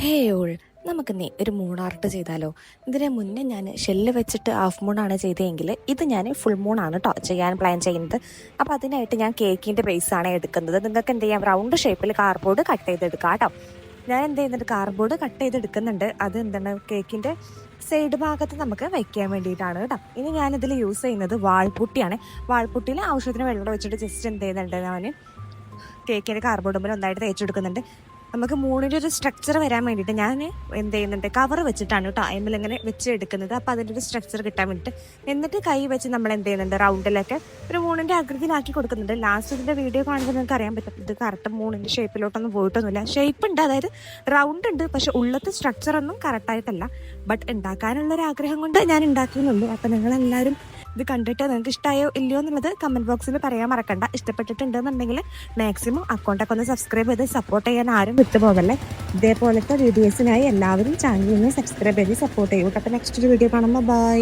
ഹേ all നമുക്കിന്നേ ഒരു moon art ചെയ്താലോ. ഇതിന് മുന്നേ ഞാൻ ഷെല്ല് വെച്ചിട്ട് ഹാഫ് മൂണാണ് ചെയ്തതെങ്കിൽ ഇത് ഞാൻ ഫുൾ മൂണാണ് കേട്ടോ ചെയ്യാൻ പ്ലാൻ ചെയ്യുന്നത്. അപ്പോൾ അതിനായിട്ട് ഞാൻ കേക്കിൻ്റെ ബേസാണ് എടുക്കുന്നത്. നിങ്ങൾക്ക് എന്ത് ചെയ്യാം, റൗണ്ട് ഷേപ്പിൽ കാർഡ്ബോർഡ് കട്ട് ചെയ്തെടുക്കാം കേട്ടോ. ഞാൻ എന്ത് ചെയ്യുന്നുണ്ട്, കാർഡ്ബോർഡ് കട്ട് ചെയ്തെടുക്കുന്നുണ്ട്. അത് എന്താണ്, കേക്കിൻ്റെ സൈഡ് ഭാഗത്ത് നമുക്ക് വയ്ക്കാൻ വേണ്ടിയിട്ടാണ് കേട്ടോ. ഇനി ഞാനിതിൽ യൂസ് ചെയ്യുന്നത് വാൾപുട്ടിയാണ്. വാൾപുട്ടിയിൽ ആവശ്യത്തിന് വെള്ളം വെച്ചിട്ട് ജസ്റ്റ് എന്ത് ചെയ്യുന്നുണ്ട്, ഞാൻ കേക്കിൻ്റെ കാർഡ്ബോർഡ് മുമ്പിൽ ഒന്നായിട്ട് തേച്ചെടുക്കുന്നുണ്ട്. നമുക്ക് മൂണിൻ്റെ ഒരു സ്ട്രക്ചർ വരാൻ വേണ്ടിയിട്ട് ഞാൻ എന്ത് ചെയ്യുന്നുണ്ട്, കവർ വെച്ചിട്ടാണ് കേട്ടോ അതിൽ ഇങ്ങനെ വെച്ച് എടുക്കുന്നത്. അപ്പോൾ അതിൻ്റെ ഒരു സ്ട്രക്ചർ കിട്ടാൻ വേണ്ടിയിട്ട് എന്നിട്ട് കൈ വെച്ച് നമ്മൾ എന്ത് ചെയ്യുന്നുണ്ട്, റൗണ്ടിലൊക്കെ ഒരു മൂണിൻ്റെ ആകൃതിയിലാക്കി കൊടുക്കുന്നുണ്ട്. ലാസ്റ്റ് ഇതിൻ്റെ വീഡിയോ കാണുമ്പോൾ നിങ്ങൾക്ക് അറിയാൻ പറ്റും ഇത് കറക്റ്റ് മൂണിൻ്റെ ഷേപ്പിലോട്ടൊന്നും പോയിട്ടൊന്നുമില്ല. ഷേപ്പ് ഉണ്ട്, അതായത് റൗണ്ട് ഉണ്ട്, പക്ഷെ ഉള്ളത്തെ സ്ട്രക്ചറൊന്നും കറക്റ്റായിട്ടല്ല. ബട്ട് ഉണ്ടാക്കാനുള്ളൊരു ആഗ്രഹം കൊണ്ട് ഞാൻ ഉണ്ടാക്കുന്നുള്ളൂ. അപ്പോൾ നിങ്ങളെല്ലാവരും ഇത് കണ്ടിട്ട് നിങ്ങൾക്ക് ഇഷ്ടമായോ ഇല്ലയോ എന്നുള്ളത് കമൻറ്റ് ബോക്സിൽ പറയാൻ മറക്കണ്ട. ഇഷ്ടപ്പെട്ടിട്ടുണ്ടെന്നുണ്ടെങ്കിൽ മാക്സിമം അക്കൗണ്ടൊക്കെ ഒന്ന് സബ്സ്ക്രൈബ് ചെയ്ത് സപ്പോർട്ട് ചെയ്യാൻ ആരും വിട്ടുപോകല്ലേ. ഇതേപോലത്തെ വീഡിയോസിനായി എല്ലാവരും ചാനലിൽ നിന്ന് സബ്സ്ക്രൈബ് ചെയ്ത് സപ്പോർട്ട് ചെയ്യും. അപ്പോൾ നെക്സ്റ്റ് വീഡിയോ കാണുമ്പോൾ ബൈ.